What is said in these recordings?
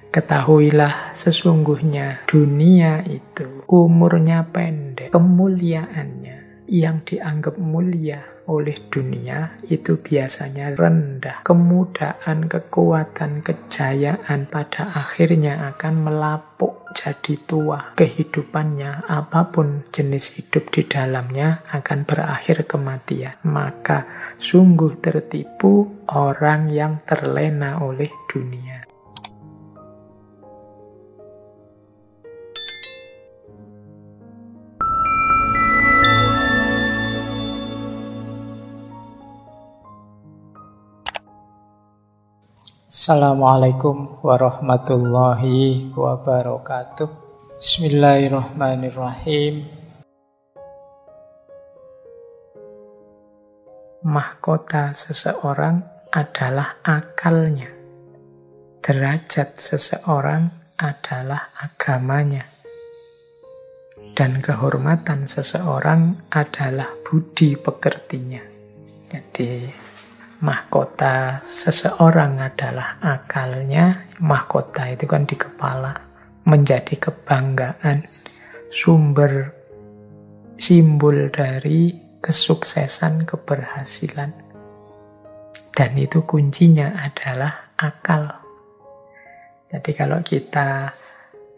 Ketahuilah sesungguhnya dunia itu umurnya pendek, kemuliaannya yang dianggap mulia oleh dunia itu biasanya rendah. Kemudahan, kekuatan, kejayaan pada akhirnya akan melapuk jadi tua. Kehidupannya, apapun jenis hidup di dalamnya, akan berakhir kematian. Maka sungguh tertipu orang yang terlena oleh dunia. Assalamualaikum warahmatullahi wabarakatuh. Bismillahirrahmanirrahim. Mahkota seseorang adalah akalnya. Derajat seseorang adalah agamanya. Dan kehormatan seseorang adalah budi pekertinya. Jadi mahkota seseorang adalah akalnya. Mahkota itu kan di kepala, menjadi kebanggaan, sumber, simbol dari kesuksesan, keberhasilan. Dan itu kuncinya adalah akal. Jadi kalau kita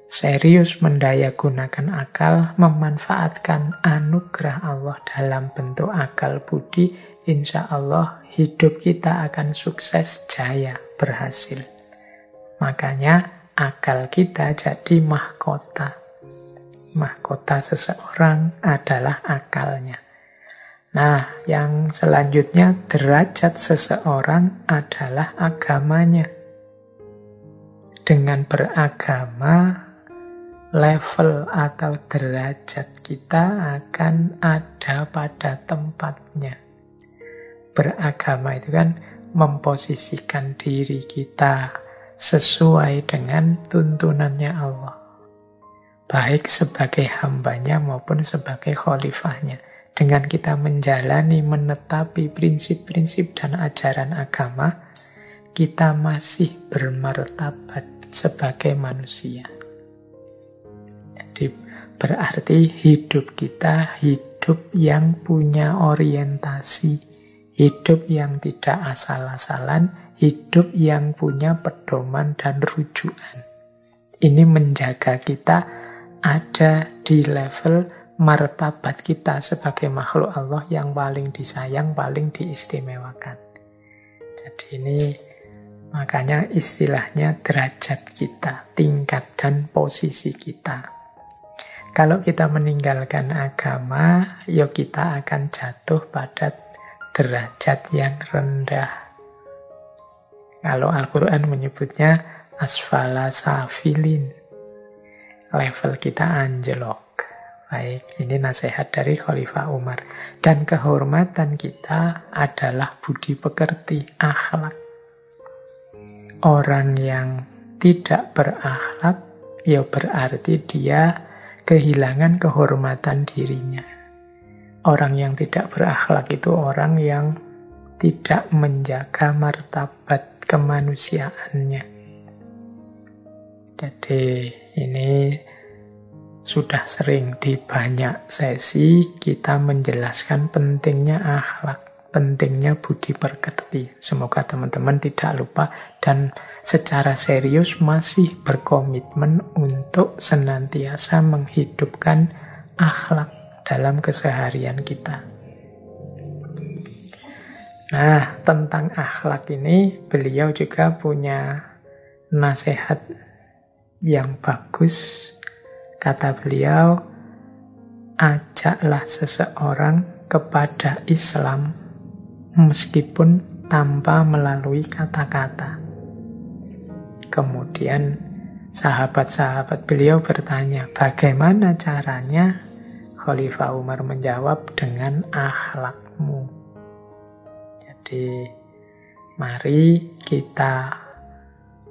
serius mendayagunakan akal, memanfaatkan anugerah Allah dalam bentuk akal budi, insya Allah hidup kita akan sukses, jaya, berhasil. Makanya akal kita jadi mahkota. Mahkota seseorang adalah akalnya. Nah, yang selanjutnya derajat seseorang adalah agamanya. Dengan beragama, level atau derajat kita akan ada pada tempatnya. Beragama itu kan memposisikan diri kita sesuai dengan tuntunannya Allah. Baik sebagai hambanya maupun sebagai khalifahnya. Dengan kita menjalani, menetapi prinsip-prinsip dan ajaran agama, kita masih bermartabat sebagai manusia. Jadi berarti hidup kita hidup yang punya orientasi, hidup yang tidak asal-asalan, hidup yang punya pedoman dan rujukan. Ini menjaga kita ada di level martabat kita sebagai makhluk Allah yang paling disayang, paling diistimewakan. Jadi ini makanya istilahnya derajat kita, tingkat dan posisi kita. Kalau kita meninggalkan agama, ya kita akan jatuh pada derajat yang rendah. Kalau Al-Quran menyebutnya asfala safilin. Level kita anjlok. Baik, ini nasihat dari Khalifah Umar. Dan kehormatan kita adalah budi pekerti, akhlak. Orang yang tidak berakhlak, ya berarti dia kehilangan kehormatan dirinya. Orang yang tidak berakhlak itu orang yang tidak menjaga martabat kemanusiaannya. Jadi ini sudah sering di banyak sesi kita menjelaskan pentingnya akhlak, pentingnya budi pekerti. Semoga teman-teman tidak lupa dan secara serius masih berkomitmen untuk senantiasa menghidupkan akhlak dalam keseharian kita. Nah, tentang akhlak ini beliau juga punya nasihat yang bagus. Kata beliau, ajaklah seseorang kepada Islam meskipun tanpa melalui kata-kata. Kemudian sahabat-sahabat beliau bertanya, bagaimana caranya? Khalifah Umar menjawab, dengan akhlakmu. Jadi, mari kita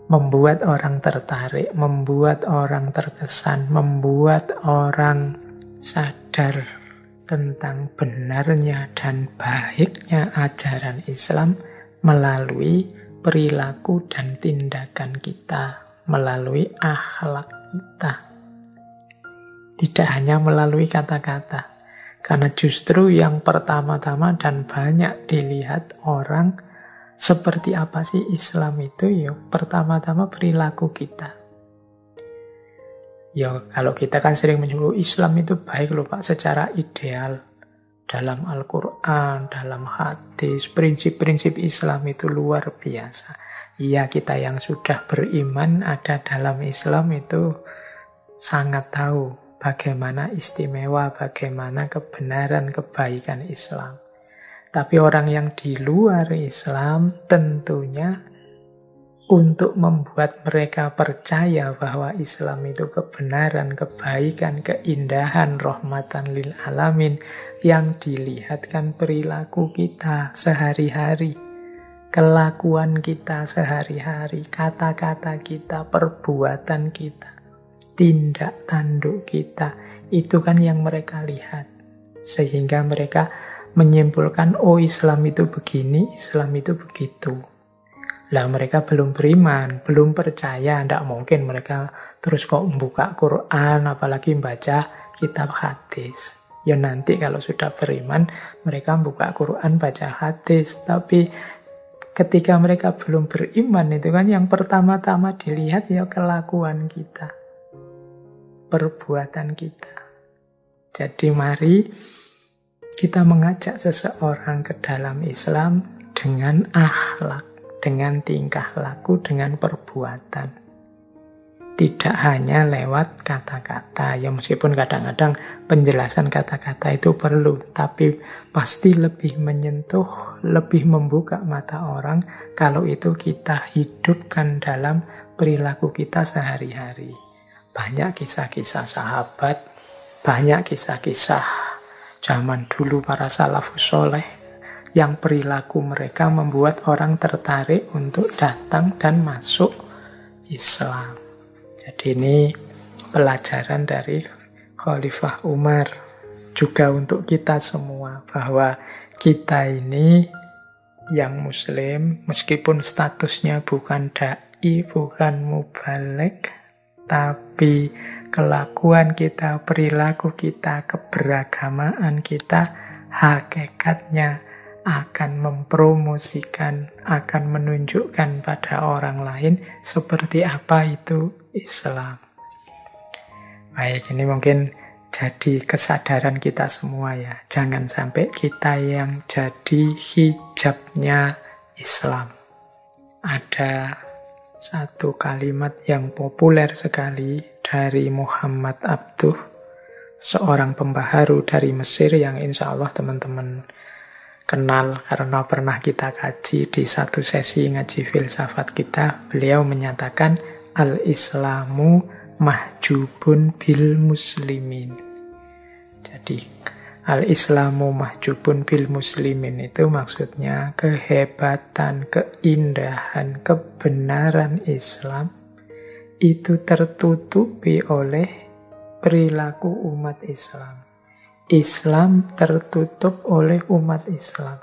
membuat orang tertarik, membuat orang terkesan, membuat orang sadar tentang benarnya dan baiknya ajaran Islam melalui perilaku dan tindakan kita, melalui akhlak kita. Tidak hanya melalui kata-kata. Karena justru yang pertama-tama dan banyak dilihat orang, seperti apa sih Islam itu? Ya, pertama-tama perilaku kita. Ya, kalau kita kan sering menyuruh Islam itu baik loh Pak, secara ideal. Dalam Al-Quran, dalam hadis, prinsip-prinsip Islam itu luar biasa. Iya, kita yang sudah beriman ada dalam Islam itu sangat tahu bagaimana istimewa, bagaimana kebenaran, kebaikan Islam. Tapi orang yang di luar Islam tentunya untuk membuat mereka percaya bahwa Islam itu kebenaran, kebaikan, keindahan, rahmatan lil alamin, yang dilihatkan perilaku kita sehari-hari, kelakuan kita sehari-hari, kata-kata kita, perbuatan kita, tindak tanduk kita, itu kan yang mereka lihat. Sehingga mereka menyimpulkan, oh Islam itu begini, Islam itu begitu. Lah mereka belum beriman, belum percaya, tidak mungkin mereka terus kok membuka Quran, apalagi membaca kitab hadis. Ya nanti kalau sudah beriman, mereka membuka Quran, baca hadis. Tapi ketika mereka belum beriman, itu kan yang pertama-tama dilihat ya kelakuan kita, perbuatan kita. Jadi mari kita mengajak seseorang ke dalam Islam dengan akhlak, dengan tingkah laku, dengan perbuatan. Tidak hanya lewat kata-kata. Ya meskipun kadang-kadang penjelasan kata-kata itu perlu, tapi pasti lebih menyentuh, lebih membuka mata orang kalau itu kita hidupkan dalam perilaku kita sehari-hari. Banyak kisah-kisah sahabat, banyak kisah-kisah zaman dulu para salafus soleh yang perilaku mereka membuat orang tertarik untuk datang dan masuk Islam. Jadi ini pelajaran dari Khalifah Umar juga untuk kita semua, bahwa kita ini yang muslim meskipun statusnya bukan dai, bukan mubaligh, tapi kelakuan kita, perilaku kita, keberagamaan kita, hakikatnya akan mempromosikan, akan menunjukkan pada orang lain seperti apa itu Islam. Baik, ini mungkin jadi kesadaran kita semua ya. Jangan sampai kita yang jadi hijabnya Islam. Ada satu kalimat yang populer sekali dari Muhammad Abduh, seorang pembaharu dari Mesir yang insya Allah teman-teman kenal karena pernah kita kaji di satu sesi ngaji filsafat kita. Beliau menyatakan al-Islamu mahjubun bil muslimin. Jadi al-Islamu mahjubun bil muslimin itu maksudnya kehebatan, keindahan, kebenaran Islam itu tertutupi oleh perilaku umat Islam. Islam tertutup oleh umat Islam.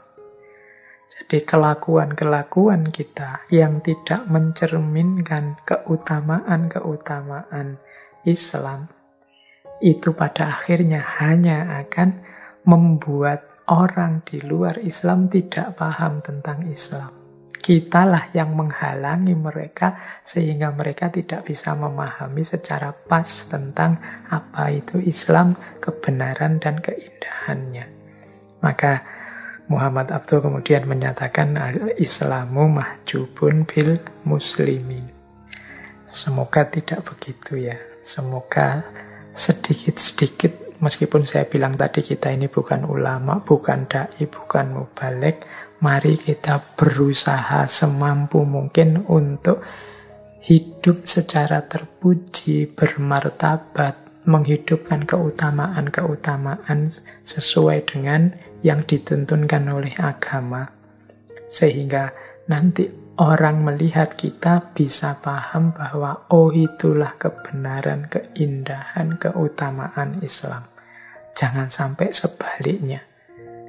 Jadi kelakuan-kelakuan kita yang tidak mencerminkan keutamaan-keutamaan Islam itu pada akhirnya hanya akan membuat orang di luar Islam tidak paham tentang Islam. Kitalah yang menghalangi mereka sehingga mereka tidak bisa memahami secara pas tentang apa itu Islam, kebenaran dan keindahannya. Maka Muhammad Abduh kemudian menyatakan al-Islamu mahjubun bil muslimin. Semoga tidak begitu ya. Semoga sedikit-sedikit, meskipun saya bilang tadi kita ini bukan ulama, bukan dai, bukan mubaligh, mari kita berusaha semampu mungkin untuk hidup secara terpuji, bermartabat, menghidupkan keutamaan-keutamaan sesuai dengan yang dituntunkan oleh agama. Sehingga nanti orang melihat kita bisa paham bahwa oh itulah kebenaran, keindahan, keutamaan Islam. Jangan sampai sebaliknya.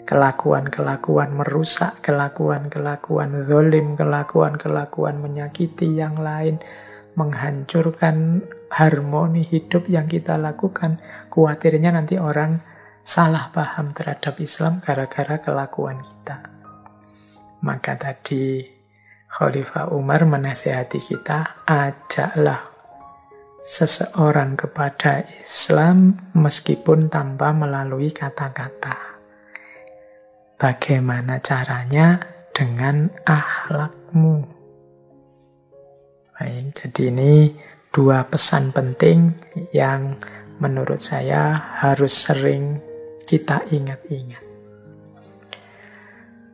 Kelakuan-kelakuan merusak, kelakuan-kelakuan zalim, kelakuan-kelakuan menyakiti yang lain, menghancurkan harmoni hidup yang kita lakukan. Khawatirnya nanti orang salah paham terhadap Islam gara-gara kelakuan kita. Maka tadi Khalifah Umar menasihati kita, ajaklah seseorang kepada Islam meskipun tanpa melalui kata-kata. Bagaimana caranya? Dengan akhlakmu. Baik, jadi ini dua pesan penting yang menurut saya harus sering kita ingat-ingat.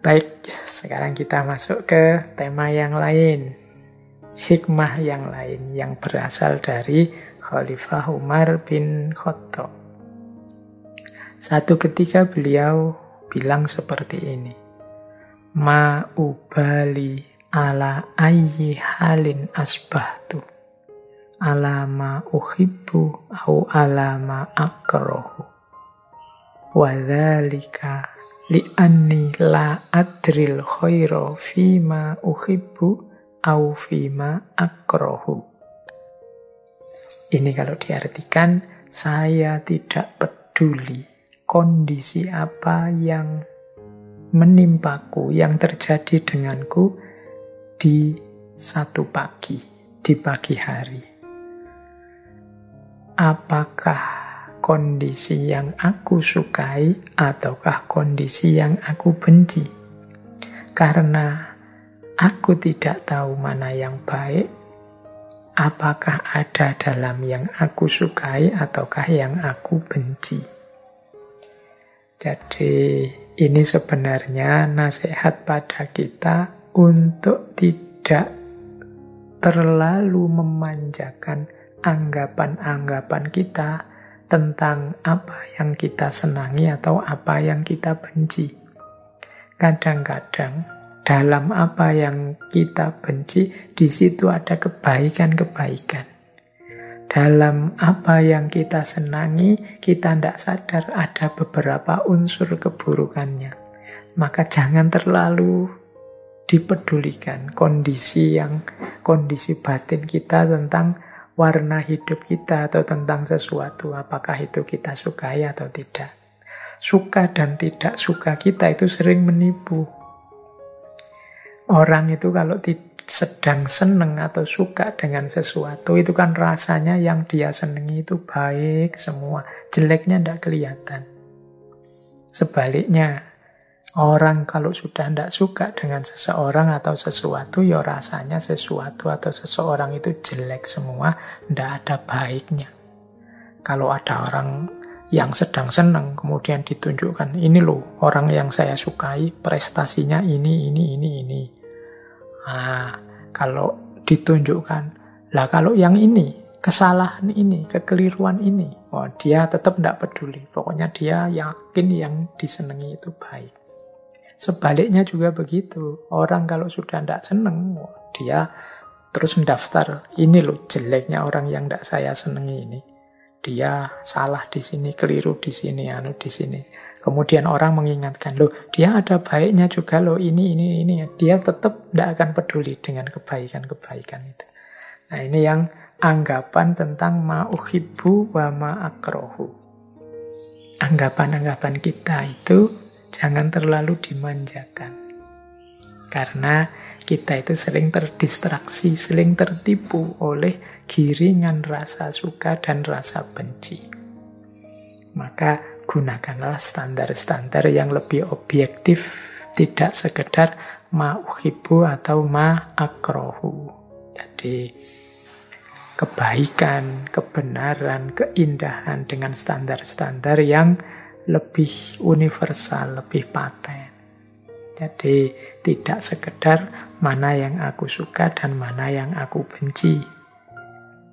Baik, sekarang kita masuk ke tema yang lain. Hikmah yang lain yang berasal dari Khalifah Umar bin Khattab. Satu ketika beliau bilang seperti ini. Ma ubali ala ayyi halin asbahtu. Ala ma uhibbu au ala ma akrahu. Wa dzalika li'anni la adril khaira fima uhibbu au fima akrahu. Ini kalau diartikan, saya tidak peduli kondisi apa yang menimpaku, yang terjadi denganku di satu pagi, di pagi hari. Apakah kondisi yang aku sukai ataukah kondisi yang aku benci? Karena aku tidak tahu mana yang baik, apakah ada dalam yang aku sukai ataukah yang aku benci. Jadi ini sebenarnya nasihat pada kita untuk tidak terlalu memanjakan anggapan-anggapan kita tentang apa yang kita senangi atau apa yang kita benci. Kadang-kadang dalam apa yang kita benci, di situ ada kebaikan-kebaikan. Dalam apa yang kita senangi, kita tidak sadar ada beberapa unsur keburukannya. Maka jangan terlalu dipedulikan kondisi batin kita tentang warna hidup kita atau tentang sesuatu. Apakah itu kita sukai atau tidak. Suka dan tidak suka kita itu sering menipu. Orang itu kalau sedang seneng atau suka dengan sesuatu, itu kan rasanya yang dia senengi itu baik semua, jeleknya tidak kelihatan. Sebaliknya, orang kalau sudah tidak suka dengan seseorang atau sesuatu, ya rasanya sesuatu atau seseorang itu jelek semua, tidak ada baiknya. Kalau ada orang yang sedang senang, kemudian ditunjukkan, ini loh orang yang saya sukai, prestasinya ini. Nah, kalau ditunjukkan, lah kalau yang ini, kesalahan ini, kekeliruan ini, oh, dia tetap tidak peduli. Pokoknya dia yakin yang disenangi itu baik. Sebaliknya juga begitu. Orang kalau sudah tidak senang, oh, dia terus mendaftar, ini loh jeleknya orang yang tidak saya senangi ini. Dia salah di sini, keliru di sini, di sini. Kemudian orang mengingatkan, loh dia ada baiknya juga loh, ini. Dia tetap tidak akan peduli dengan kebaikan-kebaikan itu. Nah ini yang anggapan tentang ma'uhibbu wa ma'akrohu. Anggapan-anggapan kita itu jangan terlalu dimanjakan. Karena kita itu sering terdistraksi, sering tertipu oleh giringan rasa suka dan rasa benci. Maka gunakanlah standar-standar yang lebih objektif, tidak sekedar ma'uhibbu atau ma'akrohu. Jadi kebaikan, kebenaran, keindahan dengan standar-standar yang lebih universal, lebih paten. Jadi tidak sekedar mana yang aku suka dan mana yang aku benci.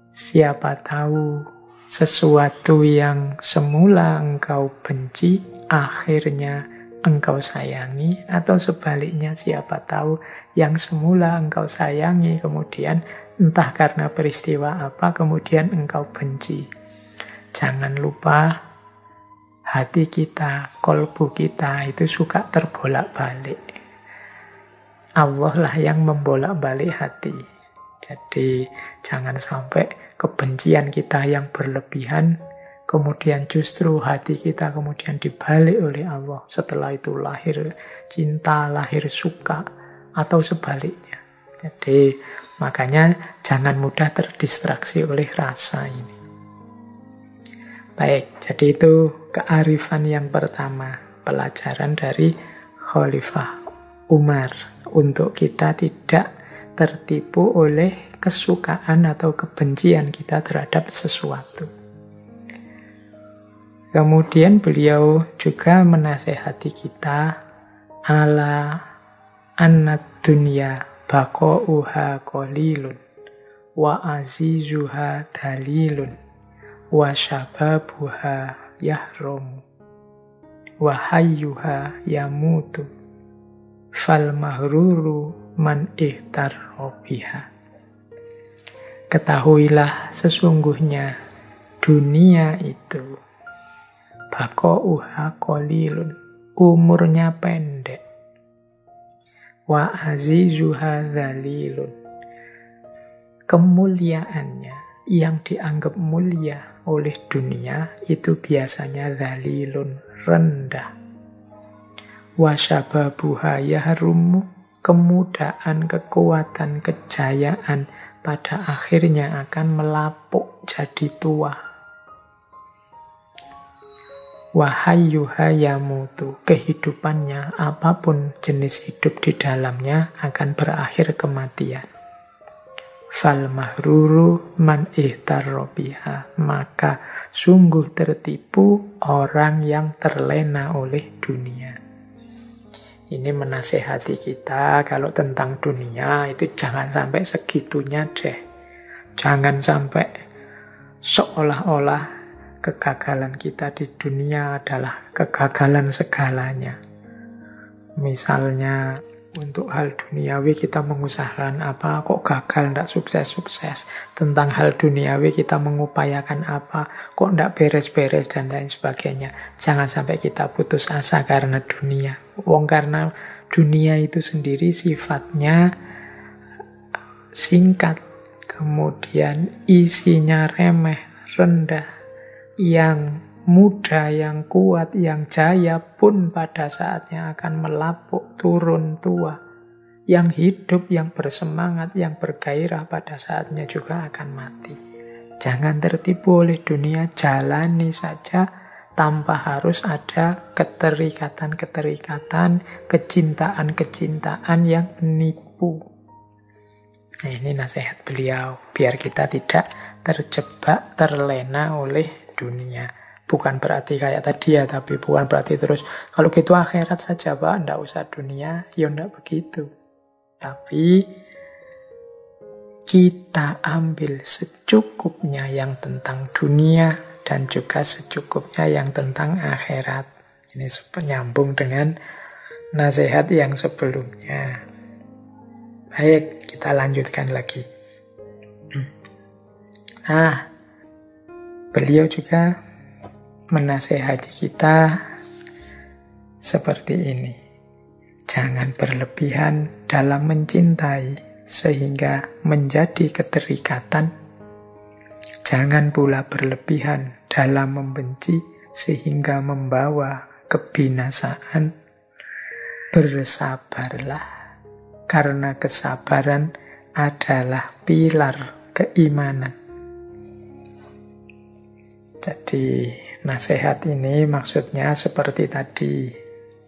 Siapa tahu sesuatu yang semula engkau benci, akhirnya engkau sayangi, atau sebaliknya siapa tahu yang semula engkau sayangi, kemudian entah karena peristiwa apa, kemudian engkau benci. Jangan lupa hati kita, kolbu kita itu suka terbolak-balik. Allah lah yang membolak-balik hati. Jadi jangan sampai kebencian kita yang berlebihan, kemudian justru hati kita kemudian dibalik oleh Allah. Setelah itu lahir cinta, lahir suka, atau sebaliknya. Jadi makanya jangan mudah terdistraksi oleh rasa ini. Baik, jadi itu kearifan yang pertama, pelajaran dari Khalifah Umar, untuk kita tidak tertipu oleh kesukaan atau kebencian kita terhadap sesuatu. Kemudian beliau juga menasehati kita ala annad dunya baqa'uha qalilun wa azizuha dalilun wa syababuha yahrum wa hayyuha yamutu fal mahruru man ihtarra biha. Ketahuilah sesungguhnya dunia itu baqa'uha qalilun, umurnya pendek, wa azizuha dzalilun, kemuliaannya yang dianggap mulia oleh dunia itu biasanya dzalilun, rendah. Wa syababuha yahrumu, kemudaan, kekuatan, kejayaan pada akhirnya akan melapuk jadi tua. Wahayyuha yamutu, kehidupannya apapun jenis hidup di dalamnya akan berakhir kematian. Fal mahruru man ihtarra biha, maka sungguh tertipu orang yang terlena oleh dunia. Ini menasehati kita kalau tentang dunia itu jangan sampai segitunya deh. Jangan sampai seolah-olah kegagalan kita di dunia adalah kegagalan segalanya. Misalnya untuk hal duniawi kita mengusahakan apa, kok gagal, tidak sukses-sukses. Tentang hal duniawi kita mengupayakan apa, kok tidak beres-beres dan lain sebagainya. Jangan sampai kita putus asa karena dunia. Karena dunia itu sendiri sifatnya singkat, kemudian isinya remeh, rendah. Yang muda, yang kuat, yang jaya pun pada saatnya akan melapuk, turun tua. Yang hidup, yang bersemangat, yang bergairah pada saatnya juga akan mati. Jangan tertipu oleh dunia, jalani saja tanpa harus ada keterikatan-keterikatan, kecintaan-kecintaan yang menipu. Nah, ini nasihat beliau, biar kita tidak terjebak, terlena oleh dunia. Bukan berarti kayak tadi ya, tapi bukan berarti terus kalau gitu akhirat saja Pak, ndak usah dunia. Ya ndak begitu. Tapi kita ambil secukupnya yang tentang dunia dan juga secukupnya yang tentang akhirat. Ini nyambung dengan nasihat yang sebelumnya. Baik, kita lanjutkan lagi. Nah, beliau juga menasehati kita seperti ini. Jangan berlebihan dalam mencintai sehingga menjadi keterikatan. Jangan pula berlebihan dalam membenci sehingga membawa kebinasaan. Bersabarlah, karena kesabaran adalah pilar keimanan. Jadi nasihat ini maksudnya seperti tadi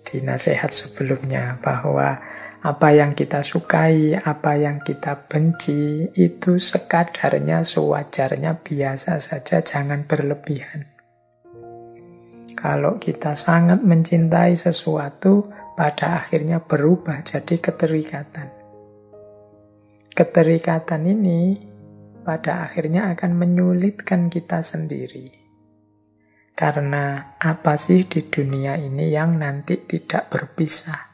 di nasihat sebelumnya, bahwa apa yang kita sukai, apa yang kita benci itu sekadarnya, sewajarnya, biasa saja, jangan berlebihan. Kalau kita sangat mencintai sesuatu, pada akhirnya berubah jadi keterikatan. Keterikatan ini pada akhirnya akan menyulitkan kita sendiri. Karena apa sih di dunia ini yang nanti tidak berpisah?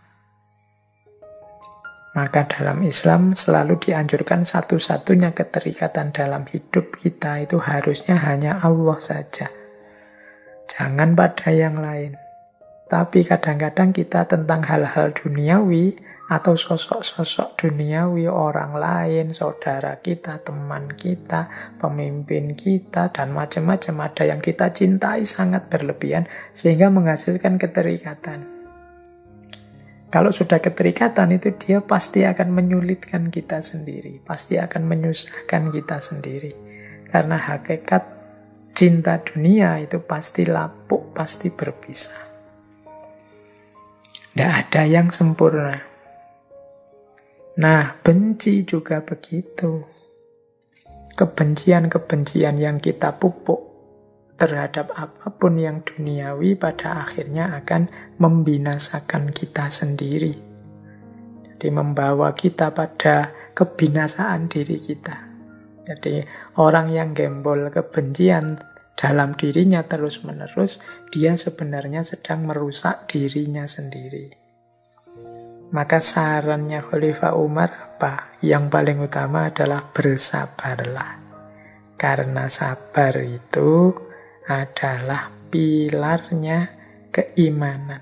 Maka dalam Islam selalu dianjurkan satu-satunya keterikatan dalam hidup kita itu harusnya hanya Allah saja. Jangan pada yang lain. Tapi kadang-kadang kita tentang hal-hal duniawi atau sosok-sosok duniawi, orang lain, saudara kita, teman kita, pemimpin kita, dan macam-macam. Ada yang kita cintai sangat berlebihan sehingga menghasilkan keterikatan. Kalau sudah keterikatan itu dia pasti akan menyulitkan kita sendiri, pasti akan menyusahkan kita sendiri. Karena hakikat cinta dunia itu pasti lapuk, pasti berpisah. Tidak ada yang sempurna. Nah, benci juga begitu. Kebencian-kebencian yang kita pupuk terhadap apapun yang duniawi pada akhirnya akan membinasakan kita sendiri. Jadi membawa kita pada kebinasaan diri kita. Jadi orang yang gembol kebencian dalam dirinya terus-menerus, dia sebenarnya sedang merusak dirinya sendiri. Maka sarannya Khalifah Umar apa? Yang paling utama adalah bersabarlah. Karena sabar itu adalah pilarnya keimanan.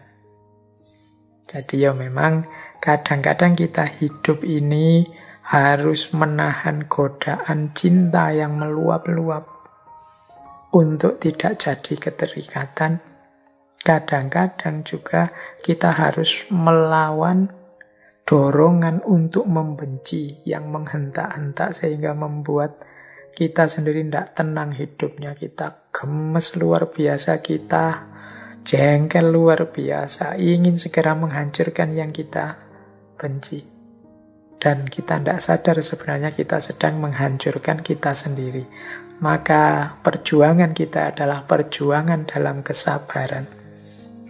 Jadi ya memang kadang-kadang kita hidup ini harus menahan godaan cinta yang meluap-luap untuk tidak jadi keterikatan. Kadang-kadang juga kita harus melawan dorongan untuk membenci yang menghentak-hentak sehingga membuat kita sendiri tidak tenang hidupnya. Kita gemes luar biasa, kita jengkel luar biasa, ingin segera menghancurkan yang kita benci. Dan kita tidak sadar sebenarnya kita sedang menghancurkan kita sendiri. Maka perjuangan kita adalah perjuangan dalam kesabaran.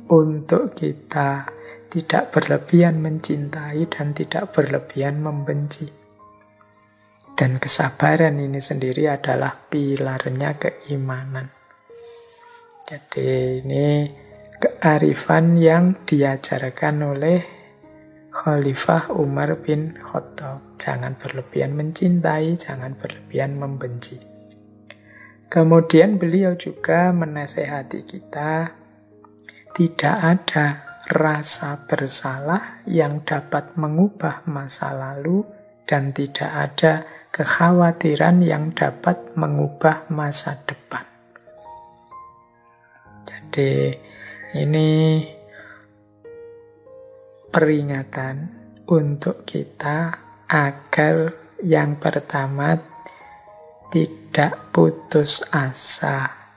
Untuk kita tidak berlebihan mencintai dan tidak berlebihan membenci. Dan kesabaran ini sendiri adalah pilarnya keimanan. Jadi ini kearifan yang diajarkan oleh Khalifah Umar bin Khattab. Jangan berlebihan mencintai, jangan berlebihan membenci. Kemudian beliau juga menasehati kita, tidak ada rasa bersalah yang dapat mengubah masa lalu dan tidak ada kekhawatiran yang dapat mengubah masa depan. Jadi ini peringatan untuk kita agar yang pertama tidak putus asa.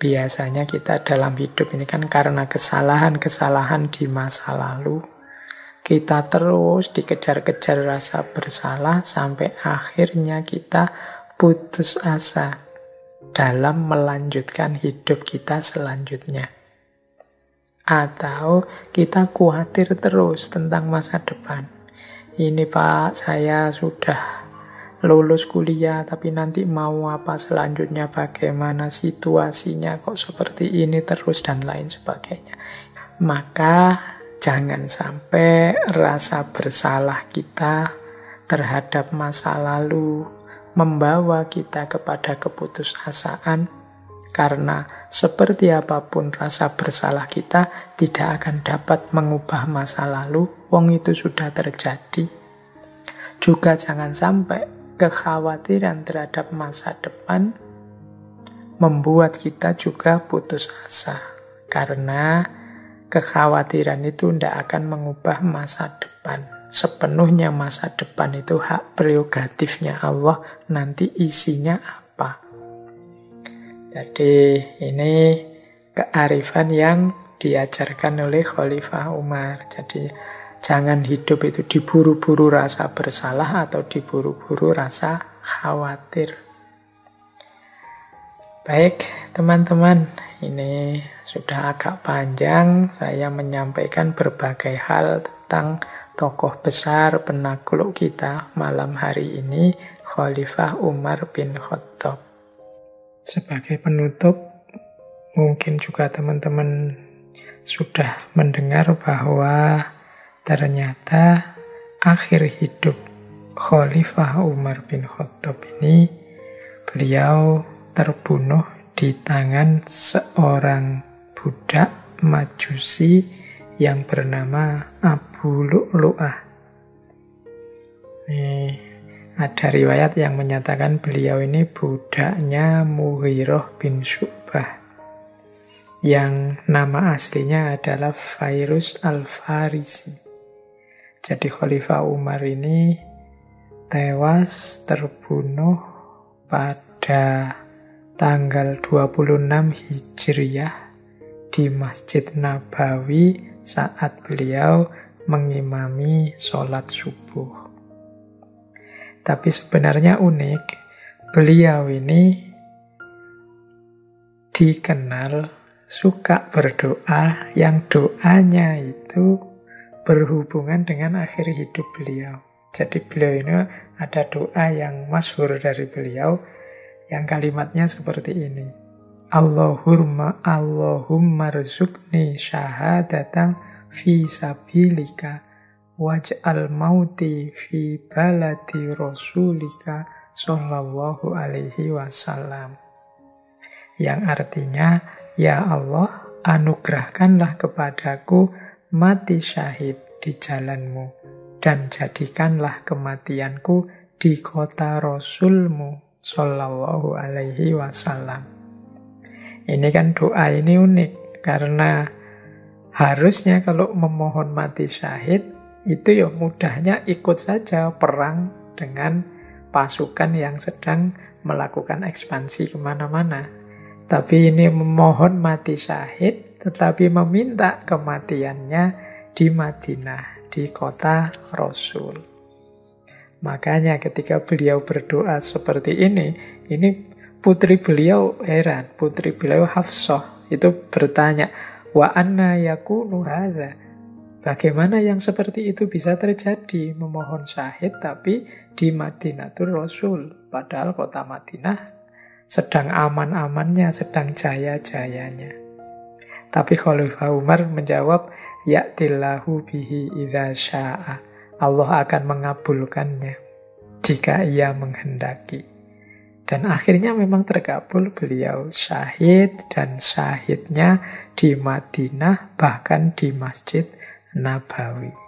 Biasanya kita dalam hidup ini kan karena kesalahan-kesalahan di masa lalu, kita terus dikejar-kejar rasa bersalah sampai akhirnya kita putus asa dalam melanjutkan hidup kita selanjutnya. Atau kita khawatir terus tentang masa depan. Ini Pak, saya sudah lulus kuliah, tapi nanti mau apa selanjutnya, bagaimana situasinya, kok seperti ini terus, dan lain sebagainya. Maka jangan sampai rasa bersalah kita terhadap masa lalu membawa kita kepada keputusasaan, karena seperti apapun rasa bersalah kita tidak akan dapat mengubah masa lalu, wong itu sudah terjadi. Juga jangan sampai kekhawatiran terhadap masa depan membuat kita juga putus asa. Karena kekhawatiran itu tidak akan mengubah masa depan. Sepenuhnya masa depan itu hak prerogatifnya Allah. Nanti isinya apa? Jadi ini kearifan yang diajarkan oleh Khalifah Umar. Jadi jangan hidup itu diburu-buru rasa bersalah atau diburu-buru rasa khawatir. Baik, teman-teman, ini sudah agak panjang. Saya menyampaikan berbagai hal tentang tokoh besar penakluk kita malam hari ini, Khalifah Umar bin Khattab. Sebagai penutup, mungkin juga teman-teman sudah mendengar bahwa ternyata akhir hidup Khalifah Umar bin Khattab ini, beliau terbunuh di tangan seorang budak Majusi yang bernama Abu Abu Lu'lu'ah. Ada riwayat yang menyatakan beliau ini budaknya Mughirah bin Syu'bah, yang nama aslinya adalah Fairuz al-Farisi. Jadi Khalifah Umar ini tewas terbunuh pada tanggal 26 Hijriah di Masjid Nabawi saat beliau mengimami sholat subuh. Tapi sebenarnya unik, beliau ini dikenal suka berdoa yang doanya itu berhubungan dengan akhir hidup beliau. Jadi beliau ini ada doa yang masyhur dari beliau yang kalimatnya seperti ini. Allahumma rzuqni syahadatan fi sabilika waj'al mauti fi baladi rasulika sallallahu alaihi wasallam. Yang artinya, ya Allah, anugerahkanlah kepadaku mati syahid di jalanmu, dan jadikanlah kematianku di kota Rasulmu sallallahu alaihi wasallam. Ini kan doa ini unik, karena harusnya kalau memohon mati syahid, itu ya mudahnya ikut saja perang dengan pasukan yang sedang melakukan ekspansi kemana-mana. Tapi ini memohon mati syahid, tetapi meminta kematiannya di Madinah, di kota Rasul. Makanya ketika beliau berdoa seperti ini putri beliau heran, putri beliau Hafsah itu bertanya, wa anna yakunu hadza? Bagaimana yang seperti itu bisa terjadi, memohon syahid tapi di Madinatul Rasul, padahal kota Madinah sedang aman-amannya, sedang jaya-jayanya. Tapi Khalifah Umar menjawab, ya'tillahu bihi idza syaa. Allah akan mengabulkannya jika ia menghendaki. Dan akhirnya memang terkabul, beliau syahid, dan syahidnya di Madinah, bahkan di Masjid Nabawi.